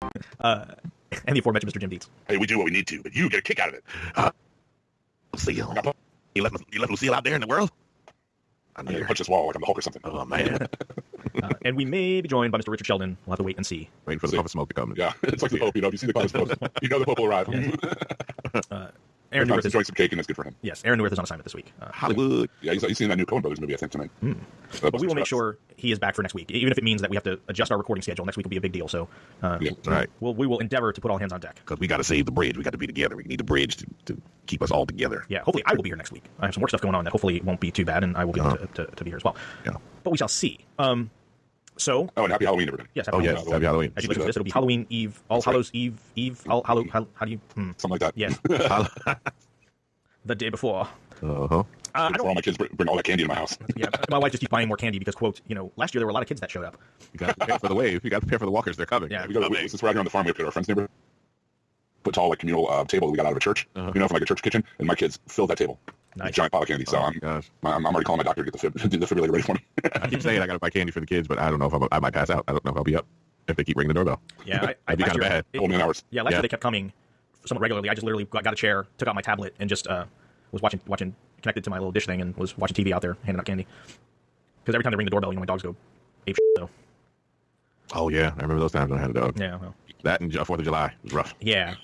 And the aforementioned Mr. Jim Dietz. Hey, we do what we need to, but you get a kick out of it. Lucille. You left Lucille out there in the world? I'm going to punch this wall like I'm the Hulk or something. Oh, man. And we may be joined by Mr. Richard Sheldon. We'll have to wait and see. Waiting for the puff of smoke to come. Yeah, it's like the Pope, if you see the cloud of smoke, the Pope will arrive. Aaron Newirth is enjoying some cake, and that's good for him. Yes, Aaron Newirth is on assignment this week. Hollywood. Yeah, he's seen that new Coen Brothers movie, I think, tonight. But we will make sure he is back for next week, even if it means that we have to adjust our recording schedule. Next week will be a big deal, so Right. we will endeavor to put all hands on deck. Because we got to save the bridge. We got to be together. We need the bridge to keep us all together. Yeah, hopefully I will be here next week. I have some work stuff going on that hopefully won't be too bad, and I will be able to be here as well. Yeah. But we shall see. And happy Halloween, everybody. Yes. Happy Halloween. As you listen to this, it'll be Halloween Eve, All Hallows Eve, how do you? Something like that. Yes. The day before. Uh-huh. I don't all my kids bring all that candy in my house. Yeah, my wife just keeps buying more candy because, quote, last year there were a lot of kids that showed up. You got to prepare for the wave. You got to prepare for the walkers. They're coming. Yeah. Since we're out here on the farm, we have to go to our friend's neighborhood. Put tall communal table that we got out of a church, from like a church kitchen, and my kids filled that table. Nice. Giant pile of candy. So I'm already calling my doctor to get the defibrillator ready for me. I keep saying I got to buy candy for the kids, but I don't know if I might pass out. I don't know if I'll be up if they keep ringing the doorbell. Yeah, I'd be kind of bad. Hold me in hours. Yeah, last year they kept coming somewhat regularly. I just literally got a chair, took out my tablet, and just was watching connected to my little dish thing, and was watching TV out there, handing out candy. Because every time they ring the doorbell, my dogs go ape shit, so. Oh, yeah. I remember those times when I had a dog. Yeah, well. That and 4th of July was rough. Yeah.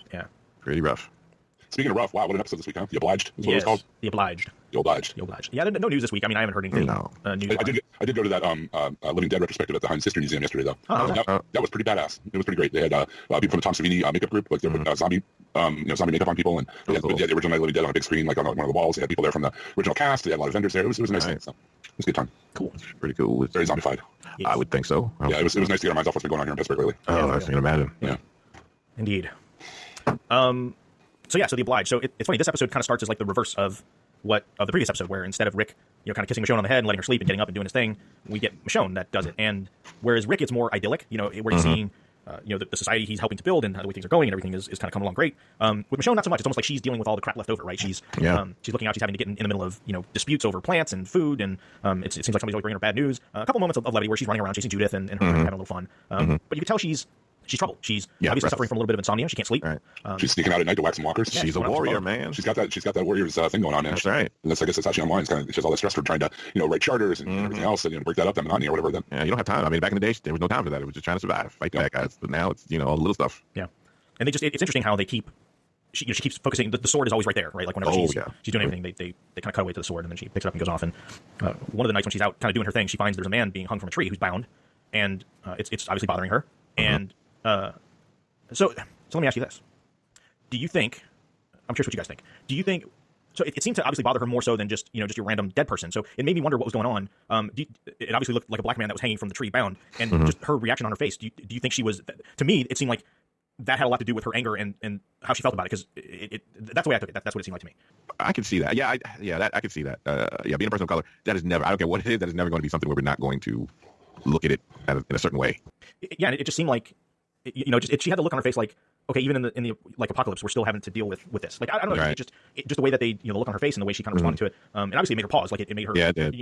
Pretty rough. Speaking of rough, wow, what an episode this week, huh? The Obliged is what it was called? The Obliged. The Obliged. Yeah, no news this week. I mean, I haven't heard anything. No. News. I did go to that Living Dead retrospective at the Heinz Sister Museum yesterday, though. That was pretty badass. It was pretty great. They had people from the Tom Savini makeup group, like they put zombie makeup on people, and they had the original Living Dead on a big screen, like on one of the walls. They had people there from the original cast. They had a lot of vendors there. It was a nice thing. So it was a good time. Cool. Pretty cool. Very zombified. Yes. I would think so. Yeah, it was nice to get our minds off what's been going on here in Pittsburgh lately. Oh, I can imagine. Yeah. Indeed. So The Obliged. So it's funny. This episode kind of starts as like the reverse of the previous episode, where instead of Rick, kind of kissing Michonne on the head and letting her sleep and getting up and doing his thing, we get Michonne that does it. And whereas Rick, it's more idyllic, where he's seeing, the society he's helping to build and how the way things are going and everything is kind of coming along great. With Michonne, not so much. It's almost like she's dealing with all the crap left over, right? She's looking out. She's having to get in the middle of disputes over plants and food, and it seems like somebody's always bringing her bad news. A couple moments of levity where she's running around chasing Judith and her having a little fun. But you can tell she's troubled. She's obviously suffering from a little bit of insomnia. She can't sleep. Right. She's sneaking out at night to whack some walkers. She's a warrior, man. She's got that warrior's thing going on now. That's right. And I guess that's how she unwinds. Kind of, she has all that stress from trying to, write charters and everything else, and break that up, that monotony or whatever. Then yeah, you don't have time. I mean, back in the day, there was no time for that. It was just trying to survive, fight the bad guys. But now it's all the little stuff. Yeah, and it's interesting how they keep. She keeps focusing. The sword is always right there, right? Like whenever she's doing anything, they kind of cut away to the sword, and then she picks it up and goes off. And one of the nights when she's out kind of doing her thing, she finds there's a man being hung from a tree who's bound, and it's obviously bothering her. And so let me ask you this: do you think? I'm curious what you guys think. Do you think? So it seemed to obviously bother her more so than just your random dead person. So it made me wonder what was going on. It obviously looked like a black man that was hanging from the tree, bound, and just her reaction on her face. Do you think she was? To me, it seemed like that had a lot to do with her anger and how she felt about it, because that's the way I took it. That's what it seemed like to me. I can see that. I can see that. Being a person of color, that is never. I don't care what it is. That is never going to be something where we're not going to look at it in a certain way. And it just seemed like. She had the look on her face like, okay, even in the like apocalypse, we're still having to deal with this. Like I don't know, right. just the way that they the look on her face and the way she kind of responded to it, and obviously it made her pause. Like it made her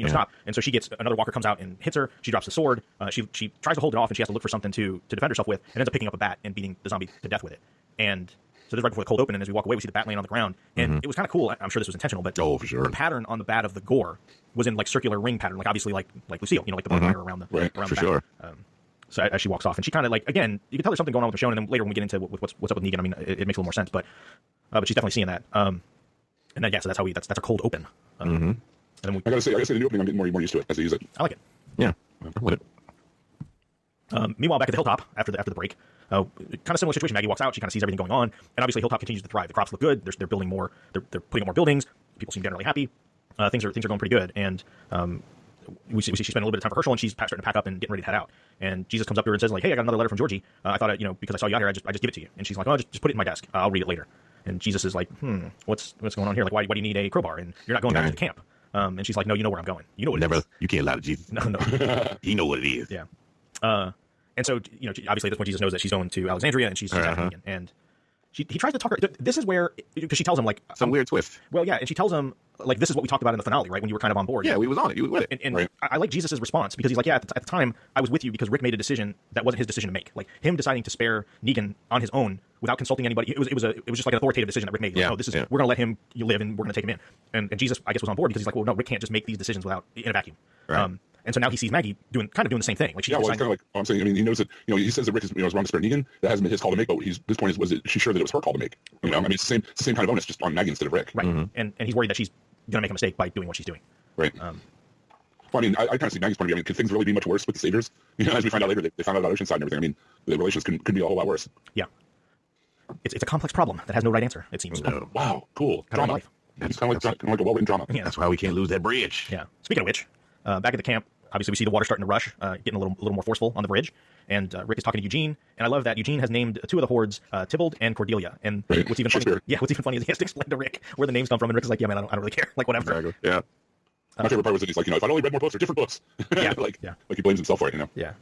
stop. And so she gets another walker comes out and hits her. She drops the sword. She tries to hold it off, and she has to look for something to defend herself with, and ends up picking up a bat and beating the zombie to death with it. And so this is right before the cold open, and as we walk away, we see the bat laying on the ground, and it was kind of cool. I'm sure this was intentional, but for sure. The pattern on the bat of the gore was in like circular ring pattern, like obviously like Lucille, like the barbed wire around the for bat. Sure. So as she walks off, and she kind of like, again, you can tell there's something going on with Michonne, and then later when we get into what's up with Negan, I mean, it makes a little more sense, but she's definitely seeing that. And then so that's how that's a cold open. And then I gotta say, the new opening, I'm getting more used to it as they use it. I like it. Yeah, with it. Meanwhile, back at the Hilltop after the break, kind of similar situation. Maggie walks out, she kind of sees everything going on, and obviously Hilltop continues to thrive. The crops look good. They're building more. They're putting up more buildings. People seem generally happy. Things are going pretty good, and we see she spent a little bit of time for Herschel, and she's starting to pack up and getting ready to head out. And Jesus comes up to her and says, like, hey, I got another letter from Georgie. I thought, because I saw you out here, I just give it to you. And she's like, oh, just put it in my desk. I'll read it later. And Jesus is like, what's going on here? Like, why do you need a crowbar? And you're not going back to the camp. And she's like, no, you know where I'm going. You know what it is. You can't lie to Jesus. No. He know what it is. Yeah. And so, obviously at this point Jesus knows that she's going to Alexandria, and she's asking Negan. And he tries to talk her. This is where, because she tells him, like, some weird twist. Well, yeah, and she tells him, like, this is what we talked about in the finale, right? When you were kind of on board. Yeah, we was on it. You was with it. And right. I like Jesus' response, because he's like, yeah, at the time, I was with you because Rick made a decision that wasn't his decision to make. Like, him deciding to spare Negan on his own without consulting anybody. It was just like an authoritative decision that Rick made. Like, oh, this is, we're going to let him live, and we're going to take him in. And Jesus, I guess, was on board because he's like, well, no, Rick can't just make these decisions in a vacuum. Right. And so now he sees Maggie doing the same thing. Like, it's kind of like I'm saying. I mean, he knows that. He says that Rick is was wrong to spare Negan. That hasn't been his call to make. But his point is, was she sure that it was her call to make? I mean, it's the same kind of onus, just on Maggie instead of Rick. Right. Mm-hmm. And he's worried that she's going to make a mistake by doing what she's doing. Right. Well, I mean, I kind of see Maggie's point of view. I mean, could things really be much worse with the Saviors? As we find out later, they found out about Oceanside and everything. I mean, the relations could be a whole lot worse. Yeah. It's a complex problem that has no right answer, it seems. Wow, cool. Kind of life. It's kind of like a well-written drama. Yeah, that's why we can't lose that bridge. Yeah. Speaking of which, back at the camp, obviously we see the water starting to rush, getting a little more forceful on the bridge. And Rick is talking to Eugene, and I love that Eugene has named two of the hordes Tybalt and Cordelia. And what's even funny is he has to explain to Rick where the names come from, and Rick is like, yeah, man, I don't really care. Like, whatever. Exactly. Yeah. My favorite part was that he's like, if I'd only read more books or different books. Like he blames himself for it, Yeah.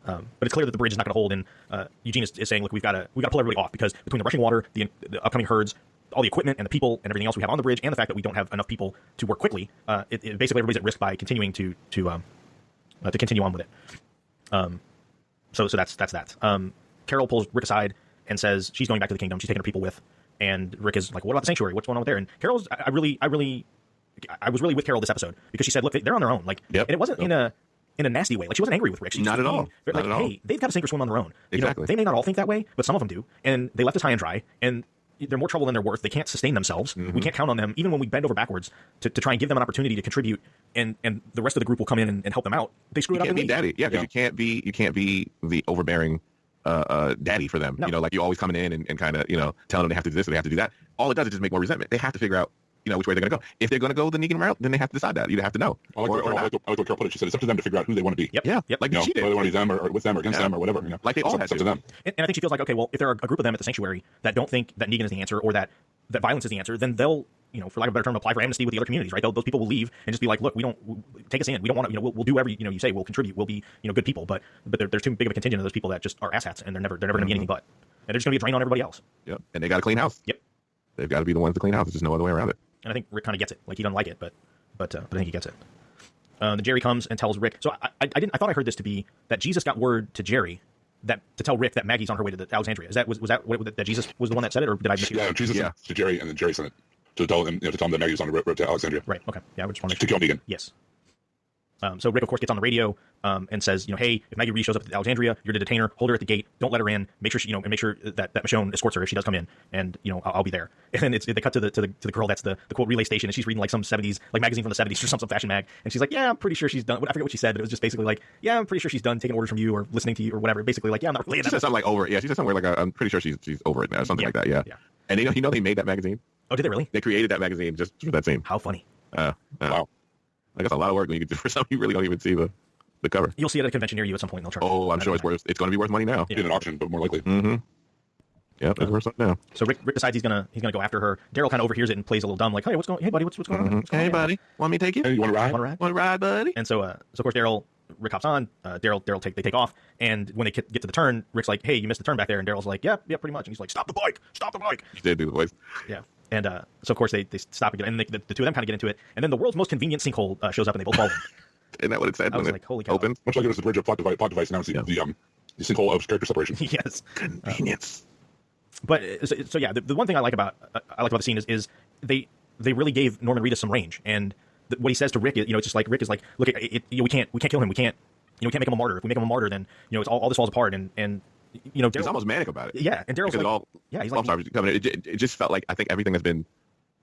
But it's clear that the bridge is not going to hold, and Eugene is saying, look, we got to pull everybody off, because between the rushing water, the upcoming herds, all the equipment and the people and everything else we have on the bridge, and the fact that we don't have enough people to work quickly, it basically everybody's at risk by continuing to continue on with it. So that's that. Carol pulls Rick aside and says she's going back to the kingdom. She's taking her people with, and Rick is like, what about the sanctuary? What's going on with there? And Carol's, I was really with Carol this episode, because she said, look, they're on their own. Like, and it wasn't in a nasty way. Like, she wasn't angry with Rick. She not at all. Like, hey, they've got to sink or swim on their own. Exactly. They may not all think that way, but some of them do. And they left us high and dry, and they're more trouble than they're worth. They can't sustain themselves. Mm-hmm. We can't count on them, even when we bend over backwards to try and give them an opportunity to contribute, and the rest of the group will come in and help them out. They screw it up. You can't be daddy. Yeah, because you can't be the overbearing daddy for them. No. Like you always coming in and kind of, telling them they have to do this or they have to do that. All it does is just make more resentment. They have to figure out, which way they're going to go. If they're going to go the Negan route, then they have to decide that. You have to know. I like what Carol put it. She said it's up to them to figure out who they want to be. Yep. Like she did. Whether they want to be them or with them or against them or whatever. Like they all have to. Them. And I think she feels like, okay, well, if there are a group of them at the sanctuary that don't think that Negan is the answer, or that violence is the answer, then they'll, for lack of a better term, apply for amnesty with the other communities, right? Those people will leave and just be like, look, take us in. We don't want to, we'll do whatever you say. We'll contribute. We'll be, good people. But there's too big of a contingent of those people that just are asshats, and they're never going to be anything but. And they're just going to be a drain on everybody else. Yep. And they got to clean house. Yep. They've got to be the ones to clean house. There's just no other way around it. And I think Rick kind of gets it. Like, he doesn't like it, but I think he gets it. Then Jerry comes and tells Rick. So I thought I heard this to be that Jesus got word to Jerry to tell Rick that Maggie's on her way to Alexandria. Was that that Jesus was the one that said it, or did I mishear? Yeah, Jesus to Jerry, and then Jerry sent it to tell him that Maggie was on the road to Alexandria. Right. Okay. Yeah, I just want to kill Negan. Yes. So Rick, of course, gets on the radio and says, hey, if Maggie really shows up at Alexandria, you're to detain her, hold her at the gate, don't let her in, make sure she, and make sure that Michonne escorts her if she does come in, and I'll be there. And then they cut to the girl that's the quote relay station, and she's reading like some 70s magazine from the 70s or some fashion mag, and she's like, yeah, I'm pretty sure she's done. I forget what she said, but it was just basically like, yeah, I'm pretty sure she's done taking orders from you or listening to you or whatever. Basically like, yeah, I'm not really. She said something like over. Yeah, she said somewhere like I'm pretty sure she's over it now, something like that. Yeah. And they made that magazine. Oh, did they really? They created that magazine just for that scene. How funny. Wow. I guess a lot of work when you get for something you really don't even see the cover. You'll see it at a convention near you at some point. They'll charge. Oh, I'm sure it's going to be worth money now. In an auction, but more likely. Mm-hmm. Yeah, it's worth something now. So Rick decides he's gonna go after her. Daryl kind of overhears it and plays a little dumb, like, hey, hey buddy, what's going on? Hey buddy, want me to take you? Hey, you want to ride? Want to ride, buddy? And so of course Rick hops on. They take off, and when they get to the turn, Rick's like, hey, you missed the turn back there, and Daryl's like, yeah, pretty much. And he's like, stop the bike. He did do the voice. Yeah. And so of course they stop again, and the two of them kind of get into it, and then the world's most convenient sinkhole shows up, and they both fall in. Isn't that what it said? I was like, holy cow. Opened? Much like it was the bridge of plot device, now it's the sinkhole of character separation. Yes. Convenience. But so yeah, the one thing I like about the scene is they really gave Norman Reedus some range, and what he says to Rick is, it's just like Rick is like, look, we can't kill him, we can't make him a martyr. If we make him a martyr, then it's all this falls apart, and he's almost manic about it. Yeah, and Daryl's like, he's like, I'm sorry, it just felt like I think everything has been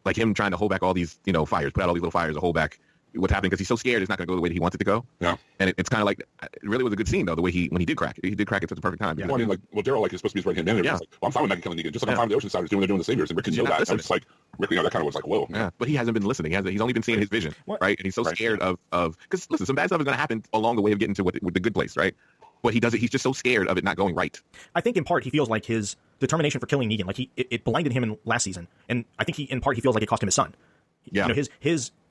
like him trying to hold back all these fires, put out all these little fires to hold back what's happening because he's so scared it's not going to go the way that he wants it to go. Yeah, and it's kind of like it really was a good scene though, the way when he did crack it at the perfect time. Yeah. Well, I mean, Daryl is supposed to be his right hand man. Yeah. Like, I'm fine with Maggie killing Negan, just like I'm fine with the Oceanside doing the Saviors, and Rick can know that. I'm just like Rick, that kind of was like, whoa. Yeah, but he hasn't been listening. He's only been seeing his vision, right? And he's so scared of because listen, some bad stuff is going to happen along the way of getting to with the good place, right? But he does it. He's just so scared of it not going right. I think in part he feels like his determination for killing Negan, like it blinded him in last season, and I think in part he feels like it cost him his son. Yeah,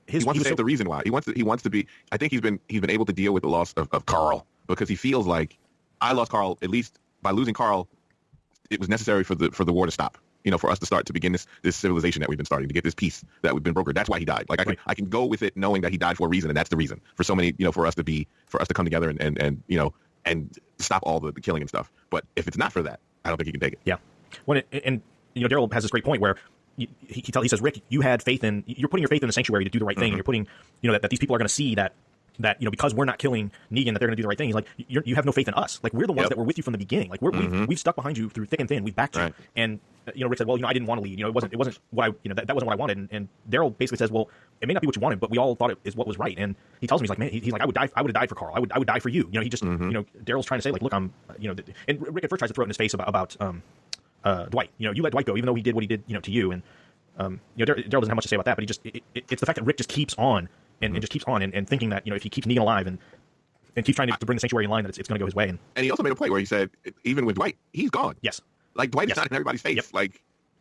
he wants to say the reason why he wants to be. I think he's been able to deal with the loss of Carl because he feels like I lost Carl. At least by losing Carl, it was necessary for the war to stop. for us to start to begin this civilization that we've been starting, to get this peace that we've been brokered. That's why he died. Like I can go with it knowing that he died for a reason, and that's the reason for so many, for us to come together and stop all the killing and stuff. But if it's not for that, I don't think he can take it. Yeah. Daryl has this great point where he says, Rick, you're putting your faith in the sanctuary to do the right thing. And you're putting, that these people are going to see that because we're not killing Negan, that they're going to do the right thing. He's like, you have no faith in us. Like, we're the ones that were with you from the beginning. Like, we've stuck behind you through thick and thin. We've backed you. And Rick said, well, I didn't want to lead. It wasn't what that wasn't what I wanted. And Daryl basically says, well, it may not be what you wanted, but we all thought it is what was right. And he tells me, he's like, man, he's like, I would have died for Carl. I would die for you. He just, Daryl's trying to say, like, look, I'm, and Rick at first tries to throw it in his face about Dwight. You let Dwight go, even though he did what he did, to you. And Daryl doesn't have much to say about that, but it's the fact that Rick just keeps on. And just keeps on and thinking that, if he keeps Negan alive and keeps trying to bring the sanctuary in line, that it's going to go his way. And he also made a point where he said, even with Dwight, he's gone. Yes. Like, Dwight is not in everybody's face. Yep.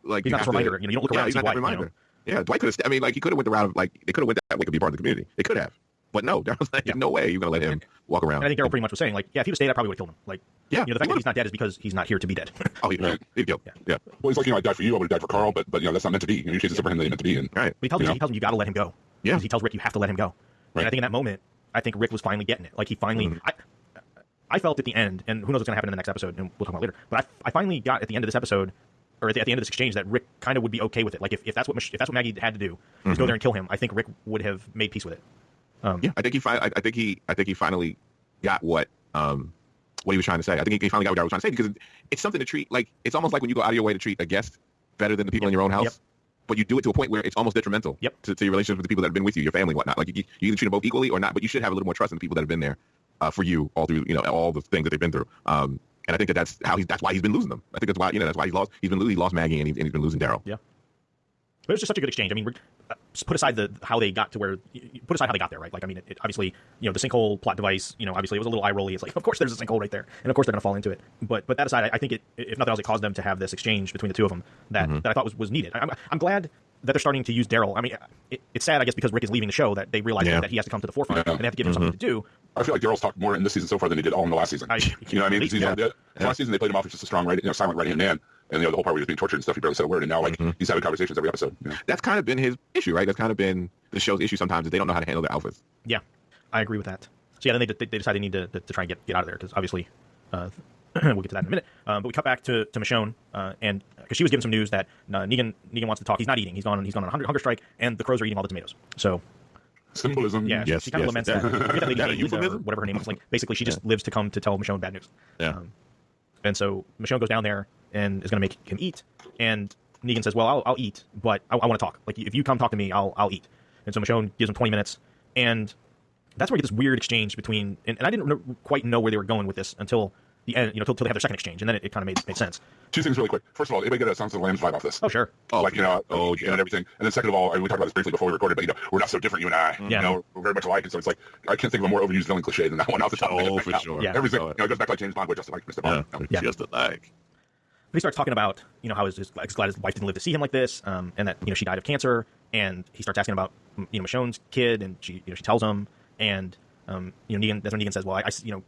Like he's not a reminder. You don't look around and see Dwight. Yeah, Dwight could have, he could have went the route of, they could have went that way to be part of the community. They could have. But no, Daryl's like, no way you're going to let him walk around. And I think Daryl pretty much was saying, if he'd have stayed, I probably would have killed him. The fact that he's not dead is because he's not here to be dead. Oh, he'd killed. Yeah. Well, he's like, I died for you, I would have died for Carl, but that's not meant to be. You chase it for him that ain't meant to be. And, right. But he tells him you got to let him go. Yeah. He tells Rick you have to let him go. Right. And I think in that moment, Rick was finally getting it. Like, he finally... I felt at the end, and who knows what's going to happen in the next episode, and we'll talk about it later, but I finally got at the end of this episode, or at the end of this exchange, that Rick kind of would be okay with it. Like, if that's what Maggie had to do, was go there and kill him, I think Rick would have made peace with it. I think he finally got what he was trying to say. I think he finally got what I was trying to say, because it's something to treat, like, it's almost like when you go out of your way to treat a guest better than the people in your own house. Yep. But you do it to a point where it's almost detrimental to your relationship with the people that have been with you, your family, whatnot. Like, you either treat them both equally or not, but you should have a little more trust in the people that have been there for you all through, all the things that they've been through. And I think that's why he's been losing them. I think that's why, that's why he lost Maggie and he's been losing Daryl. Yeah. But it's just such a good exchange. I mean, put aside how they got to where, put aside how they got there, right? Like, I mean, it obviously, the sinkhole plot device, obviously it was a little eye-rolly. It's like, of course there's a sinkhole right there, and of course they're going to fall into it. But that aside, I think if nothing else, it caused them to have this exchange between the two of them that I thought was needed. I'm glad that they're starting to use Daryl. I mean, it's sad, I guess, because Rick is leaving the show, that they realize that he has to come to the forefront and they have to give him something to do. I feel like Daryl's talked more in this season so far than he did all in the last season. You know what I mean? Last season they played him off as just a strong, silent right-hand man. And the whole part where he was being tortured and stuff, he barely said a word. And now, he's having conversations every episode. That's kind of been his issue, right? That's kind of been the show's issue sometimes, is they don't know how to handle their alphas. Yeah, I agree with that. So, then they decide they need to try and get out of there, because obviously, we'll get to that in a minute. But we cut back to Michonne, and because she was given some news that Negan wants to talk. He's not eating. He's on a hunger strike, and the crows are eating all the tomatoes. So... Symbolism. Yeah, she kind of laments that. Whatever her name was. Like, basically, she just lives to come to tell Michonne bad news. Yeah. And so Michonne goes down there and is going to make him eat. And Negan says, well, I'll eat, but I want to talk. Like, if you come talk to me, I'll eat. And so Michonne gives him 20 minutes. And that's where we get this weird exchange between... And I didn't quite know where they were going with this until the end, until they have their second exchange. And then it kind of made sense. Two things really quick. First of all, anybody get a Silence of the Lambs vibe off this? Oh, sure. And everything. And then second of all, and we talked about this briefly before we recorded, but we're not so different, you and I. We're very much alike. And so it's like, I can't think of a more overused villain cliche than that one off the top of my head. Oh, for sure. Yeah. Everything, it goes back like James Bond, just like Mr. Bond. Just like. But he starts talking about, how he's glad his wife didn't live to see him like this, and that, she died of cancer. And he starts asking about, Michonne's kid, and she tells him, and Negan, that's when Negan says, well,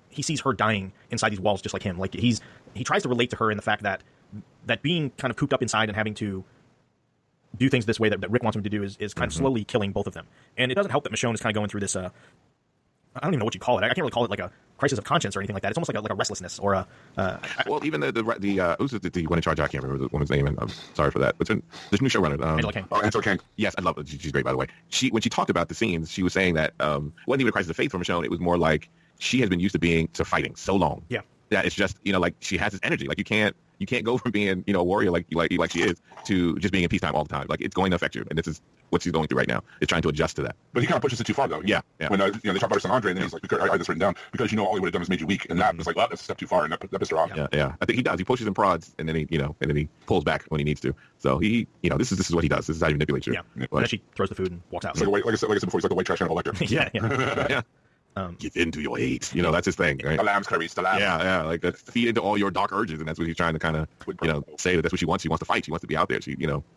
he sees her dying inside these walls just like him. Like, he tries to relate to her in the fact that being kind of cooped up inside and having to do things this way that Rick wants him to do is kind of slowly killing both of them. And it doesn't help that Michonne is kind of going through this, I don't even know what you call it. I can't really call it like a crisis of conscience or anything like that. It's almost like a restlessness or a... well, even the who's the one in charge? I can't remember the woman's name, and I'm sorry for that. But there's a new showrunner. Angela Kang. Oh, Angela Kang. Yes, I love her. She's great, by the way. When she talked about the scenes, she was saying that it wasn't even a crisis of faith for Michonne. It was more like she has been used to fighting so long. Yeah. That it's just, like, she has this energy. Like, you can't go from being, a warrior like she is to just being in peacetime all the time. Like, it's going to affect you, and this is what she's going through right now. Is trying to adjust to that. But he kind of pushes it too far, though. Yeah. When they talk about her son Andre, and then he's like, I had this written down because all he would have done is made you weak, and that was like, well, that's a step too far, and that pissed her off. Yeah. I think he does. He pushes and prods, and then he pulls back when he needs to. So this is what he does. This is how he manipulates you. Yeah. And then she throws the food and walks out. Like I said before, he's like the white trash Hannibal Lecter. Yeah. Give in to your hate. That's his thing. Right? The lambs, Clarice, the lambs. Yeah. Like, feed into all your dark urges, and that's what he's trying to kind of, say that that's what she wants. She wants to fight. She wants to be out there.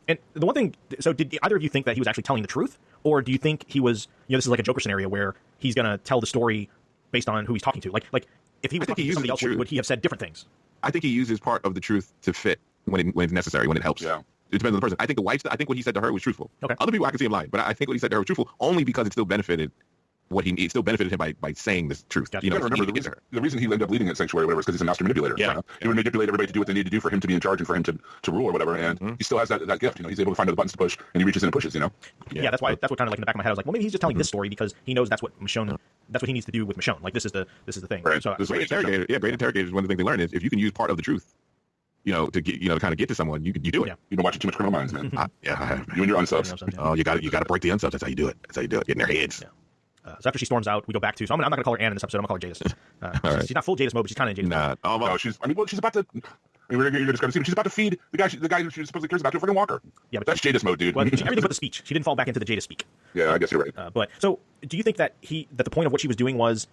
And the one thing, so did either of you think that he was actually telling the truth, or do you think he was, this is like a Joker scenario where he's going to tell the story based on who he's talking to? Like if he was talking to somebody else, would he have said different things? I think he uses part of the truth to fit when it's necessary, when it helps. Yeah. depends on the person. I think the wife. I think what he said to her was truthful. Okay. Other people I can see him lying, but I think what he said to her was truthful only because it still benefited it still benefited him by saying this truth. Gotcha. You know, remember the reason he ended up leading at Sanctuary or whatever is because he's a master manipulator. Yeah. He would manipulate everybody to do what they need to do for him to be in charge and for him to rule or whatever. And he still has that gift. You know, he's able to find other buttons to push, and he reaches in and pushes. You know. Yeah, that's what kind of like in the back of my head I was like, well, maybe he's just telling this story because he knows that's what Michonne, that's what he needs to do with Michonne. Like this is the thing. Right. So This is Great interrogators. One of the things they learn is if you can use part of the truth, you know, to get to kind of get to someone, you do it. Yeah. You've been watching too much Criminal Minds, man. I have. You and your unsubs. Oh, you got to break the unsubs. That's how you do it. Get in their heads. Yeah. So after she storms out, we go back to. So I'm not going to call her Anne in this episode. I'm going to call her Jadis. Right. She's not full Jadis mode, but she's kind of Jadis mode. Nah. No, she's about to. I mean, you're just going to see. She's about to feed the guy who she supposedly cares about to a freaking walker. Yeah, but that's Jadis mode, dude. Well, everything but the speech. She didn't fall back into the Jadis speak. Yeah, I guess you're right. But so, do you think that the point of what she was doing was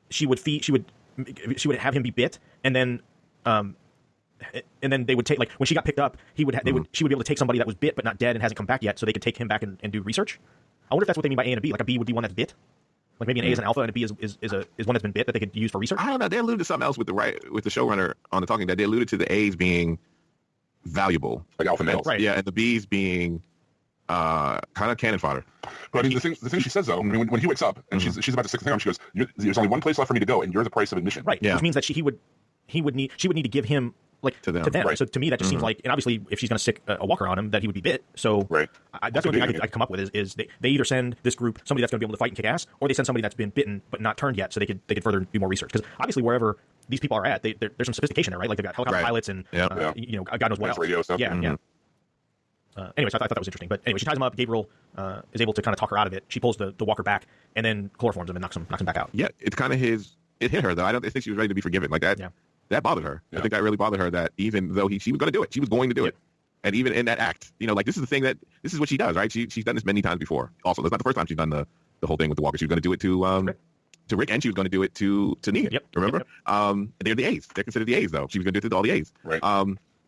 she would have him be bit, and then they would take, like, when she got picked up, she would be able to take somebody that was bit but not dead and hasn't come back yet, so they could take him back and do research. I wonder if that's what they mean by A and a B. Like a B would be one that's bit. Like maybe an A is an alpha and a B is one that's been bit that they could use for research. I don't know. They alluded to something else with the showrunner on the Talking Dead. They alluded to the A's being valuable, like alpha males, right? Yeah, and the B's being kind of cannon fodder. But I mean, the thing she says though, I mean, when he wakes up and she's about to stick the thing on, she goes, "There's only one place left for me to go, and you're the price of admission." Right. Yeah. Which means that she would need to give him. Like to them. Right. So to me, that just seems like, and obviously, if she's going to stick a walker on him, that he would be bit. So right. That's the only thing I could come up with is they either send this group somebody that's going to be able to fight and kick ass, or they send somebody that's been bitten but not turned yet, so they could further do more research. Because obviously, wherever these people are at, there's some sophistication there, right? Like they've got helicopter pilots and you know, God knows what else. Radio stuff. Yeah, yeah. Anyways, I thought that was interesting. But anyway, she ties him up. Gabriel is able to kind of talk her out of it. She pulls the walker back and then chloroforms him and knocks him back out. Yeah, it's kind of it hit her though. I don't think she was ready to be forgiven like that. Yeah. That bothered her. Yeah. I think that really bothered her that even though she was going to do it, she was going to do it. And even in that act, you know, like this is the thing this is what she does, right? She's done this many times before. Also, that's not the first time she's done the whole thing with the walker. She was going to do it to Rick, and she was going to do it to Negan. Yep. Remember? Yep. They're the A's. They're considered the A's though. She was going to do it to all the A's. Right.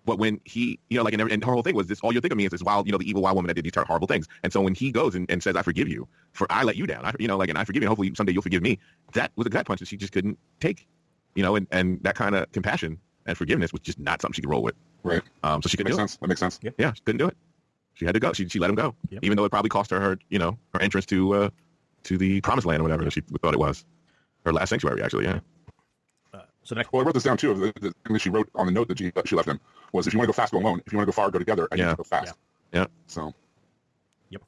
But when he, you know, like, and her whole thing was this, all you'll think of me is this wild, you know, the evil wild woman that did these horrible things. And so when he goes and says, I forgive you for I let you down, and I forgive you, and hopefully someday you'll forgive me. That was a gut punch that she just couldn't take, you know, and that kind of compassion and forgiveness was just not something she could roll with. Right. So she couldn't do it. That makes sense. Yeah, she couldn't do it. She had to go. She let him go, Yep. even though it probably cost her you know, her entrance to the promised land or whatever that she thought it was. Her last sanctuary, actually, yeah. So the next. Well, I wrote this down too. The thing that she wrote on the note that she left him was, if you want to go fast, go alone. If you want to go far, go together. And you have to go fast. Yeah. So. Yep.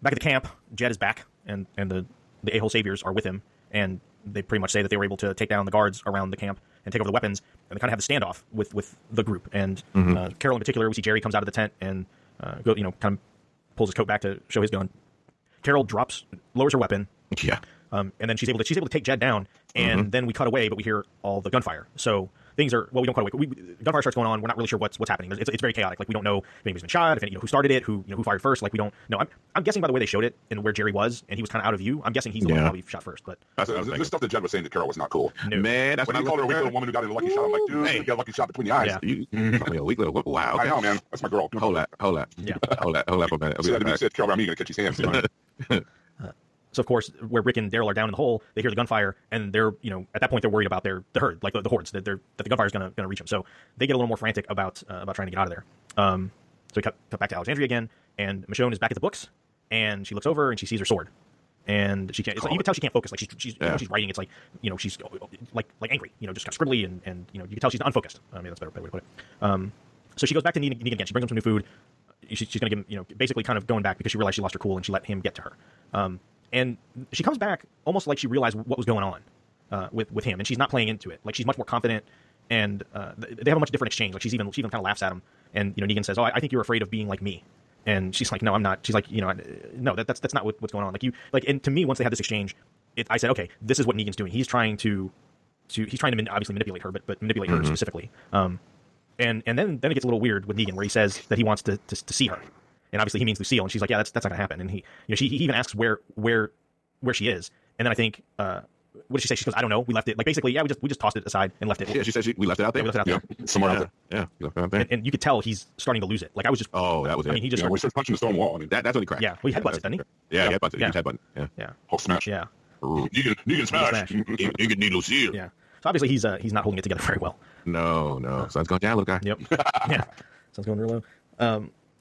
Back at the camp, Jed is back, and the A-hole saviors are with him, and they pretty much say that they were able to take down the guards around the camp and take over the weapons, and they kind of have a standoff with the group. And Carol in particular, we see Jerry comes out of the tent and kind of pulls his coat back to show his gun. Carol lowers her weapon. Yeah. And then she's able to take Jed down, and then we cut away, but we hear all the gunfire. So things are, well, we don't cut away. Gunfire starts going on. We're not really sure what's happening. It's very chaotic. Like, we don't know if anybody's been shot, if who started it, who fired first. Like, we don't know. I'm guessing by the way they showed it and where Jerry was, and he was kind of out of view. I'm guessing he's the one who probably shot first. But this stuff that Jed was saying that Carol was not cool. No. Man, that's when he called her a weak little woman who got a lucky shot. I'm like, dude, you got a lucky shot between the eyes. Yeah. You a weak little wow. I know, man. That's my girl. Hold that. Yeah. Hold that for a minute. He said, Carol, I'm going to catch his hands. So of course, where Rick and Daryl are down in the hole, they hear the gunfire, and they're, at that point they're worried about the herd, like the hordes, that the gunfire is going to reach them. So they get a little more frantic about trying to get out of there. So we cut back to Alexandria again, and Michonne is back at the books, and she looks over and she sees her sword, and she can't. It's like, you can tell she can't focus. Like she's she's writing. It's like she's like angry. Just kind of scribbly, and you can tell she's unfocused. Maybe that's a better way to put it. So she goes back to Negan again. She brings him some new food. She's going to give him, basically kind of going back because she realized she lost her cool, and she let him get to her. And she comes back almost like she realized what was going on with him, and she's not playing into it. Like, she's much more confident, and they have a much different exchange. Like, she even kind of laughs at him, and Negan says, "Oh, I think you're afraid of being like me," and she's like, "No, I'm not." She's like, "No, that's not what's going on." And to me, once they had this exchange, I said, "Okay, this is what Negan's doing. He's trying to obviously manipulate her, but manipulate her specifically." And then it gets a little weird with Negan, where he says that he wants to see her. And obviously he means Lucille, and she's like, "Yeah, that's not gonna happen." And he even asks where she is, and then I think, what did she say? She goes, "I don't know. We left it." Like, basically, we just tossed it aside and left it. Yeah, she said we left it out there. We left it out there. Somewhere out there. Yeah, you left it out there. And you could tell he's starting to lose it. Like, I was just. Oh, that was it. I mean, he just. We started punching the stone wall. I mean, that's when he cracked. Yeah, well, he headbutts it, doesn't he? Yeah, he headbutts it. Yeah. He headbutts it. Yeah. Hulk smash. Yeah. Negan smash. Negan need Lucille. Yeah. So obviously he's not holding it together very well. No. Sun's going down, little guy. Yep. Yeah. Sun's going real low.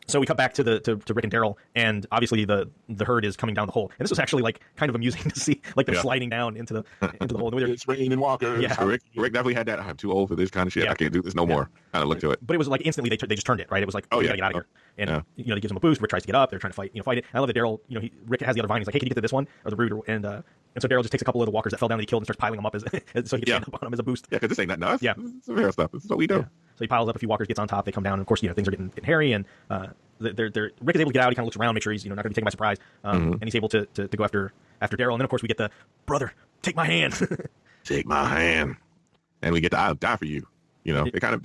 So we cut back to Rick and Daryl, and obviously the herd is coming down the hole. And this was actually like kind of amusing to see, like they're sliding down into the hole. It's raining walkers. Yeah, Rick definitely had that. I'm too old for this kind of shit. I can't do this no more. Kind of look to it. But it was like instantly they just turned it, right. It was like, we gotta get out of here. And he gives him a boost. Rick tries to get up. They're trying to fight it. And I love that Daryl, Rick has the other vine. He's like, hey, can you get to this one or the root? And so Daryl just takes a couple of the walkers that fell down that he killed and starts piling them up so he can stand up on them as a boost. Yeah, because this ain't nothing else. Yeah, this is real stuff. This is what we do. Yeah. So he piles up a few walkers, gets on top. They come down, and of course, things are getting hairy, and Rick is able to get out. He kind of looks around, make sure he's not going to be taken by surprise, and he's able to go after Daryl. And then of course we get the brother, take my hand, take my hand, and we get the I'll die for you. They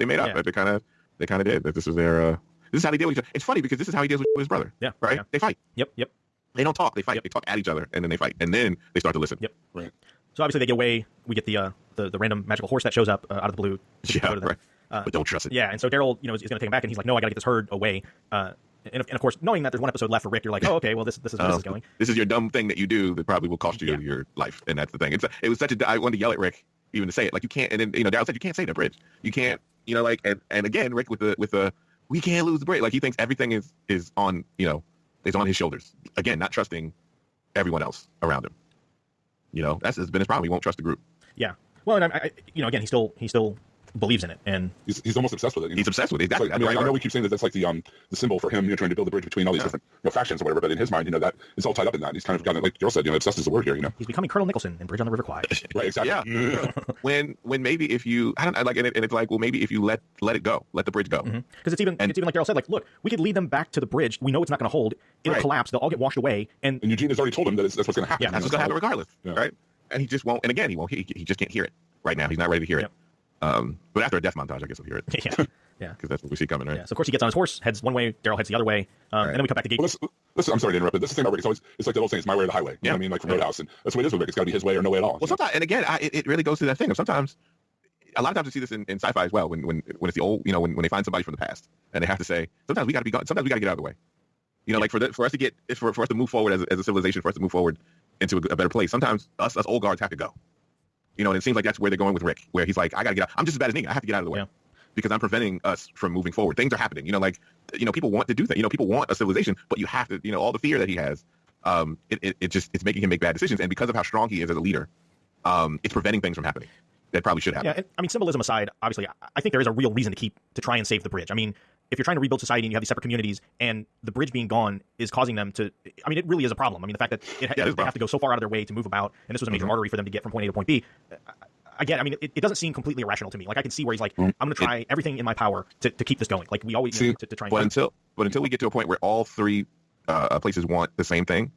made up. They kind of did. That this was their. This is how they deal with each other. It's funny because this is how he deals with his brother. Yeah. Right. Yeah. They fight. Yep. They don't talk. They fight. Yep. They talk at each other, and then they fight, and then they start to listen. Yep. Right. So obviously they get away. We get the random magical horse that shows up out of the blue. Yeah. Right. But don't trust it. Yeah. And so Daryl, is going to take him back, and he's like, no, I got to get this herd away. And of course, knowing that there's one episode left for Rick, you're like, oh, okay, well, this is where this is going. This is your dumb thing that you do that probably will cost you your life, and that's the thing. It was such a. I wanted to yell at Rick even to say it. Like you can't, and then Daryl said you can't say the bridge. You can't, and again, Rick with the we can't lose the bridge. Like he thinks everything is on is on his shoulders. Again, not trusting everyone else around him. That's been his problem. He won't trust the group. Yeah. Well, and again, he still believes in it, and he's almost obsessed with it. He's obsessed with it. Exactly. Like, I know we keep saying that's like the symbol for him, trying to build a bridge between all these different factions or whatever. But in his mind, that is all tied up in that. He's kind of got it, like Daryl said, obsessed is the word here. He's becoming Colonel Nicholson in Bridge on the River Kwai. Right. Exactly. Yeah. when maybe if you and it's like, well, maybe if you let it go, let the bridge go, because it's even like Daryl said, like, look, we could lead them back to the bridge. We know it's not going to hold. It'll collapse. They'll all get washed away. And Eugene has already told him that that's what's going to happen. Yeah, that's what's going to happen regardless, right? And he just won't. And again, he won't. He just can't hear it right now. He's not ready to hear it. But after a death montage, I guess he'll hear it. Yeah, because that's what we see coming, right? Yeah. So of course he gets on his horse, heads one way. Daryl heads the other way, and then we come back to Gate. Well, listen, I'm sorry to interrupt, but this is the thing about Rick. It's like the old saying, "It's my way or the highway." You know what I mean? Like from Roadhouse, and that's the way it is with Rick. It's got to be his way or no way at all. Well, sometimes, and again, it really goes to that thing of sometimes. A lot of times we see this in sci-fi as well. When it's the old, when they find somebody from the past and they have to say, sometimes we got to be gone. Sometimes we got to get out of the way. Like for us to move forward as a civilization, for us to move forward into a better place. Sometimes us old guards have to go. And it seems like that's where they're going with Rick, where he's like, I got to get out. I'm just as bad as Negan. I have to get out of the way because I'm preventing us from moving forward. Things are happening. People want to do things. People want a civilization, but you have to. All the fear that he has, it's making him make bad decisions. And because of how strong he is as a leader, it's preventing things from happening that probably should happen. Yeah, and, I mean, symbolism aside, obviously, I think there is a real reason to try and save the bridge. I mean, if you're trying to rebuild society and you have these separate communities and the bridge being gone is causing them to, I mean, it really is a problem. I mean, the fact that they have to go so far out of their way to move about, and this was a major artery for them to get from point A to point B. Again, I mean, it doesn't seem completely irrational to me. Like, I can see where he's like, I'm going to try everything in my power to keep this going. Like, we always to try and... But until we get to a point where all three places want the same thing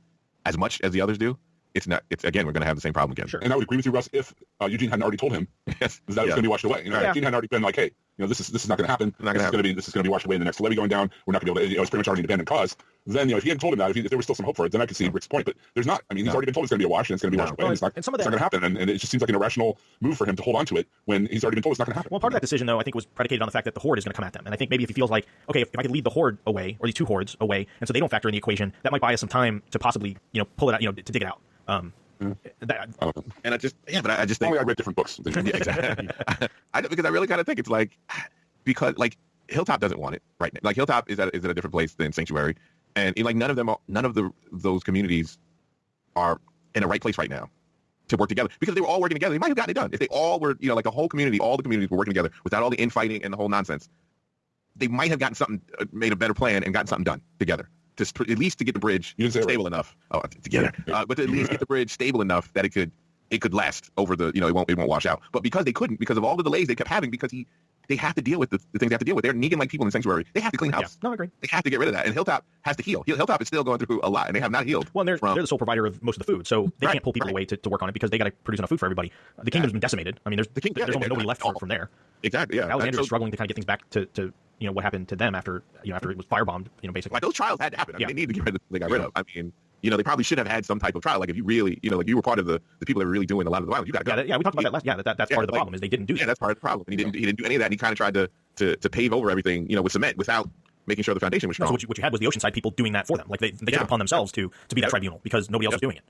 as much as the others do, again, we're going to have the same problem again. Sure. And I would agree with you, Russ, if Eugene hadn't already told him that it was going to be washed away. Eugene hadn't already been like, hey, this is not going to happen. This is going to be washed away in the next levy going down. We're not going to be able to. It's pretty much already an abandoned cause. Then if he hadn't told him that, if there was still some hope for it, then I could see Rick's point. But there's not. I mean, he's already been told it's going to be a wash and it's going to be washed away. And it's not going to happen. And it just seems like an irrational move for him to hold on to it when he's already been told it's not going to happen. Well, part of that decision, though, I think was predicated on the fact that the horde is going to come at them. And I think maybe if he feels like, okay, if I could lead the horde away, or these two hordes away, and so they don't factor in the equation, that might buy us some time to possibly, pull it out, to dig it out. And I just think I read different books. Exactly. Because I really kind of think it's like, because like Hilltop doesn't want it right now. Like Hilltop is at a different place than Sanctuary, and like none of those communities are in the right place right now to work together, because they were all working together. They might have gotten it done if they all were, like the whole community, all the communities were working together without all the infighting and the whole nonsense. They might have gotten something, made a better plan and gotten something done together. At least to get the bridge stable enough. Together. But to at least get the bridge stable enough that it could last over the, it won't wash out. But because they couldn't, because of all the delays they kept having, because they have to deal with the things they have to deal with. They're Negan-like people in the Sanctuary. They have to clean house. Yeah. No, I agree. They have to get rid of that. And Hilltop has to heal. Hilltop is still going through a lot, and they have not healed. Well, they're the sole provider of most of the food, so they can't pull people away to work on it because they got to produce enough food for everybody. The kingdom's been decimated. I mean, there's almost nobody left from there. Exactly. Yeah. Alexander's struggling to kind of get things back to what happened to them after it was firebombed. Basically. Like those trials had to happen. I mean, they need to get rid of. They got rid of. I mean, they probably should have had some type of trial. Like if you really, like you were part of the people that were really doing a lot of the violence, you got to go. We talked about that last. Yeah, that's part of the problem is they didn't do that. Yeah, that's part of the problem. And he didn't do any of that. And he kind of tried to pave over everything, with cement without making sure the foundation was strong. So what you had was the Oceanside people doing that for them. Like they took it upon themselves to be that tribunal because nobody else was doing it.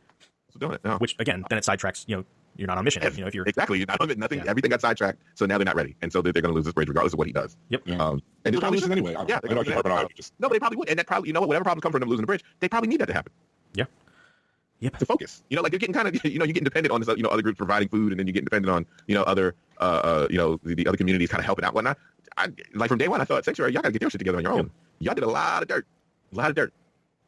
Doing it. No. Which again, then it sidetracks you're not on mission. You know, if you're exactly, you're not on it. Nothing. Everything got sidetracked, so now they're not ready, and so they're going to lose this bridge regardless of what he does. Yep. And it's probably losing anyway. Yeah. No, but they probably would, and that probably, you know, whatever problems come from them losing the bridge, they probably need that to happen. Yeah. Yep. To focus. You know, like you're getting kind of, you know, you're getting dependent on this, you know, other groups providing food, and then you get dependent on, you know, other, you know, the other communities kind of helping out, whatnot. Like from day one, I thought, Sanctuary, y'all got to get your shit together on your own. Y'all did a lot of dirt.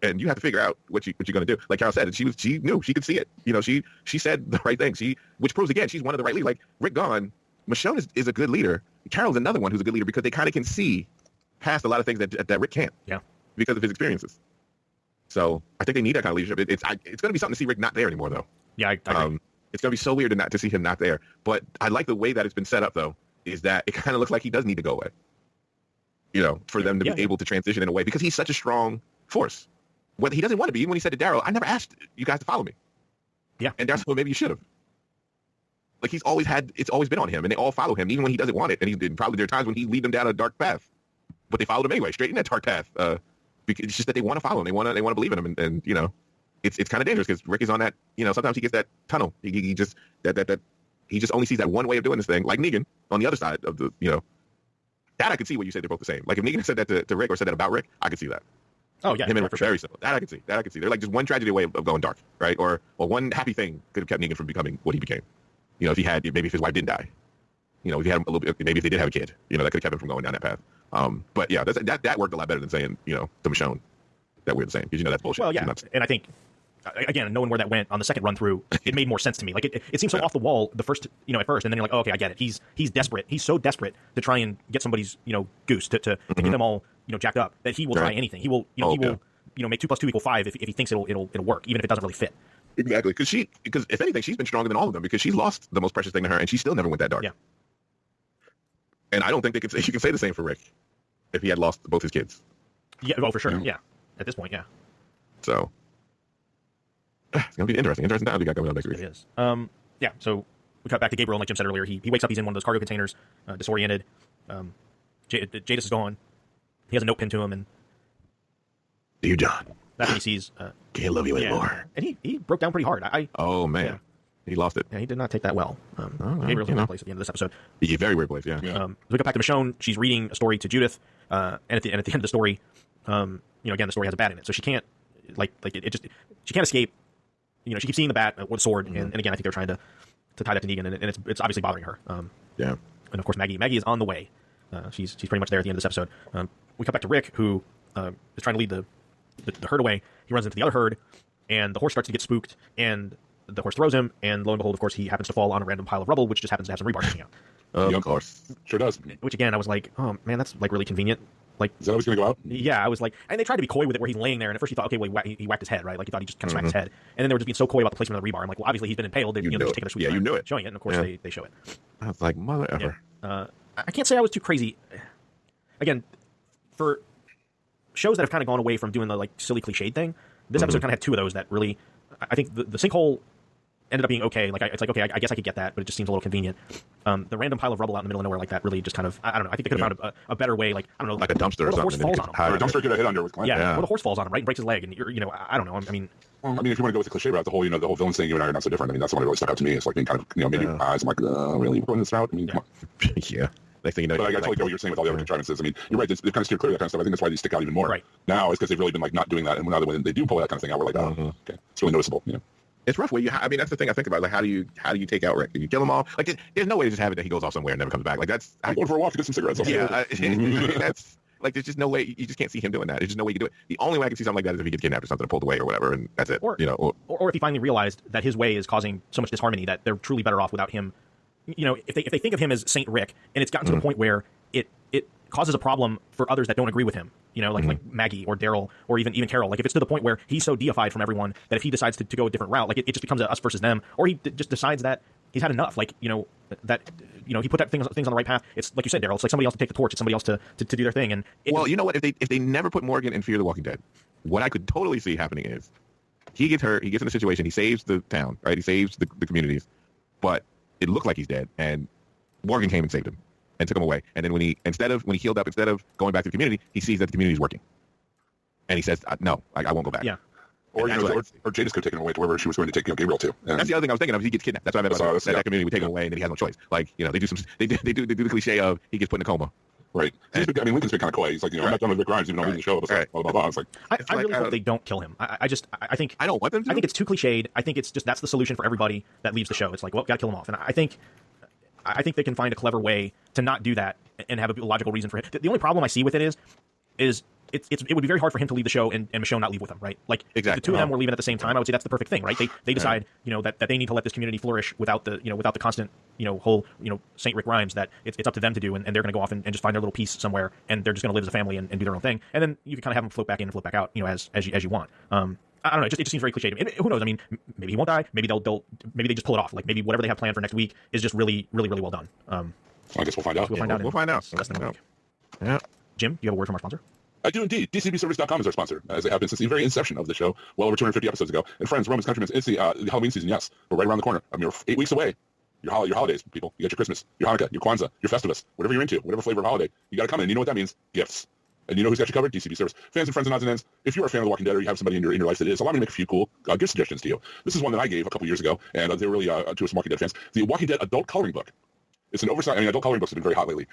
And you have to figure out what you're going to do. Like Carol said, she knew, she could see it. You know, she said the right thing. Which proves again, she's one of the right leaders. Like Rick gone, Michonne is a good leader. Carol's another one who's a good leader because they kind of can see past a lot of things that Rick can't. Yeah. Because of his experiences. So I think they need that kind of leadership. It's going to be something to see Rick not there anymore, though. Yeah, I agree. It's going to be so weird to see him not there. But I like the way that it's been set up, though, is that it kind of looks like he does need to go away. You know, for them to be able to transition in a way because he's such a strong force. Whether he doesn't want to be, even when he said to Daryl, I never asked you guys to follow me. Yeah. And Daryl's well, maybe you should have. Like it's always been on him, and they all follow him, even when he doesn't want it. And probably there are times when he lead them down a dark path, but they followed him anyway, straight in that dark path. Because it's just that they want to follow him, they want to believe in him, and you know, it's kind of dangerous because Rick is on that. You know, sometimes he gets that tunnel. He just he just only sees that one way of doing this thing, like Negan on the other side of the, you know. That I could see what you say they're both the same. Like if Negan said that to Rick or said that about Rick, I could see that. Oh yeah, him and Rick are very similar. That I can see. They're like just one tragedy away of going dark, right? Or one happy thing could have kept Negan from becoming what he became. You know, if his wife didn't die. You know, if he had a little bit, maybe if they did have a kid, you know, that could have kept him from going down that path. But yeah, that worked a lot better than saying, you know, to Michonne that we're the same, because you know that's bullshit. Well, yeah, and I think again, knowing where that went on the second run through, it made more sense to me. Like it seems so off the wall at first, and then you're like, oh, okay, I get it. He's desperate. He's so desperate to try and get somebody's, you know, goose to get them all, you know, jacked up that he will try anything. He will, you know, make 2 + 2 = 5 if he thinks it'll work, even if it doesn't really fit. Exactly, because if anything, she's been stronger than all of them because she's lost the most precious thing to her, and she still never went that dark. Yeah. And I don't think you can say the same for Rick if he had lost both his kids. Yeah, oh, for sure. Yeah. At this point, yeah. So it's gonna be interesting time we got coming up next week. It is. Yeah. So we cut back to Gabriel, like Jim said earlier. He wakes up. He's in one of those cargo containers, disoriented. Jadis is gone. He has a note pinned to him, and Dear John, that's when he sees. Can't love you anymore. And he broke down pretty hard. Oh man, yeah. He lost it. Yeah, he did not take that well. Gabriel's in a weird place at the end of this episode. Yeah, very weird place. Yeah. So we got back to Michonne. She's reading a story to Judith, and at the end of the story, you know, again, the story has a bat in it, so she can't she can't escape. You know, she keeps seeing the bat or the sword, and again, I think they're trying to tie that to Negan, and it's obviously bothering her. Yeah. And of course, Maggie is on the way. She's pretty much there at the end of this episode. We cut back to Rick, who is trying to lead the herd away. He runs into the other herd, and the horse starts to get spooked, and the horse throws him, and lo and behold, of course, he happens to fall on a random pile of rubble, which just happens to have some rebar sticking out. Of course. Sure does. Which again, I was like, oh man, that's like really convenient. Like, is that how he's going to go out? Yeah, I was like, and they tried to be coy with it where he's laying there, and at first you thought, okay, well, he whacked his head, right? Like you thought he just kind of smacked his head, and then they were just being so coy about the placement of the rebar. I'm like, well, obviously he's been impaled. They're just taking their sweet time. You knew it. Showing it, and of course they show it. I was like, mother ever. Yeah. I can't say I was too crazy. Again, for shows that have kind of gone away from doing the like silly cliched thing, this episode kind of had two of those that really, I think the sinkhole ended up being okay. Like it's like, okay, I guess I could get that, but it just seems a little convenient. The random pile of rubble out in the middle of nowhere like that really just kind of, I don't know. I think they could have found a better way, like, I don't know. Like a dumpster or something. Falls on him. Or a dumpster could have hit under with Glenn. Yeah, or the horse falls on him, right, and breaks his leg, and you know, I don't know. I mean, if you want to go with the cliche route, the whole villain thing, you and I are not so different. I mean, that's the one that really stuck out to me. It's like being kind of, you know, maybe eyes. I'm like, really, we're going this route? I mean, come on. Yeah. Next thing you know, but I totally get what you're saying with all the other contrivances. I mean, you're right. They've kind of steered clear of that kind of stuff. I think that's why they stick out even more. Right. Now is because they've really been like not doing that, and now when they do pull that kind of thing out, we're like, oh, okay, it's really noticeable. You know. It's rough. I mean, that's the thing I think about. Like, how do you take out Rick? Do you kill him all? Like, there's no way to just have it that he goes off somewhere and never comes back. Like, that's I'm going for a walk to get some cigarettes. Yeah, that's like there's just no way. You just can't see him doing that. There's just no way you can do it. The only way I can see something like that is if he gets kidnapped or something, or pulled away or whatever, and that's it. Or, you know, or if he finally realized that his way is causing so much disharmony that they're truly better off without him. You know, if they think of him as Saint Rick, and it's gotten to the point where it causes a problem for others that don't agree with him. You know, like Maggie or Daryl or even Carol. Like if it's to the point where he's so deified from everyone that if he decides to go a different route, like it just becomes a us versus them, or he just decides that he's had enough. Like, you know, that, you know, he put that things on the right path. It's like you said, Daryl. It's like somebody else to take the torch. It's somebody else to do their thing. And well, you know what? If they never put Morgan in Fear the Walking Dead, what I could totally see happening is he gets hurt. He gets in a situation. He saves the town, right? He saves the communities, but it looked like he's dead, and Morgan came and saved him and took him away. And then when he healed up, instead of going back to the community, he sees that the community is working. And he says, no, I won't go back. Yeah. Or or Jadis could have taken him away to wherever she was going to take Gabriel to. And that's the other thing I was thinking of. He gets kidnapped. That's what I meant about that community would take him away, and then he has no choice. Like they do the cliche of he gets put in a coma. Right. I mean, Lincoln's been kind of coy. He's like, I'm not done with Rick Grimes, even though I'm leaving the show. Blah, blah, blah. It's like, I really hope they don't kill him. I think I don't want them to. I think it's too cliched. I think it's just that's the solution for everybody that leaves the show. It's like, well, gotta kill him off. And I think they can find a clever way to not do that and have a logical reason for it. The only problem I see with it is it would be very hard for him to leave the show and Michonne not leave with him, right? Like, exactly. If the two of them were leaving at the same time, I would say that's the perfect thing, right? They decide, that they need to let this community flourish without the constant, whole, Saint Rick Grimes, that it's up to them to do, and they're going to go off and just find their little piece somewhere, and they're just going to live as a family and do their own thing. And then you can kind of have them float back in and float back out, as you want. I don't know. It just seems very cliched. And who knows? I mean, maybe he won't die. Maybe maybe they just pull it off. Like, maybe whatever they have planned for next week is just really, really, really well done. I guess we'll find out. We'll find out. Yeah. Jim, do you have a word from our sponsor? I do indeed. DCBService.com is our sponsor, as they have been since the very inception of the show, well over 250 episodes ago. And friends, Romans, countrymen, it's the Halloween season, yes. We're right around the corner. I mean, you're 8 weeks away. Your holidays, people. You got your Christmas, your Hanukkah, your Kwanzaa, your Festivus, whatever you're into, whatever flavor of holiday. You got to come in. You know what that means? Gifts. And you know who's got you covered? DCB Service. Fans and friends and odds and ends, if you're a fan of The Walking Dead or you have somebody in your life that is, allow me to make a few cool gift suggestions to you. This is one that I gave a couple years ago, and they were really to some Walking Dead fans. The Walking Dead adult coloring book. It's an oversized, adult coloring books have been very hot lately.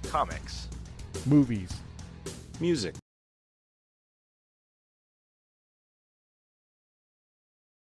Comics. Movies. Music.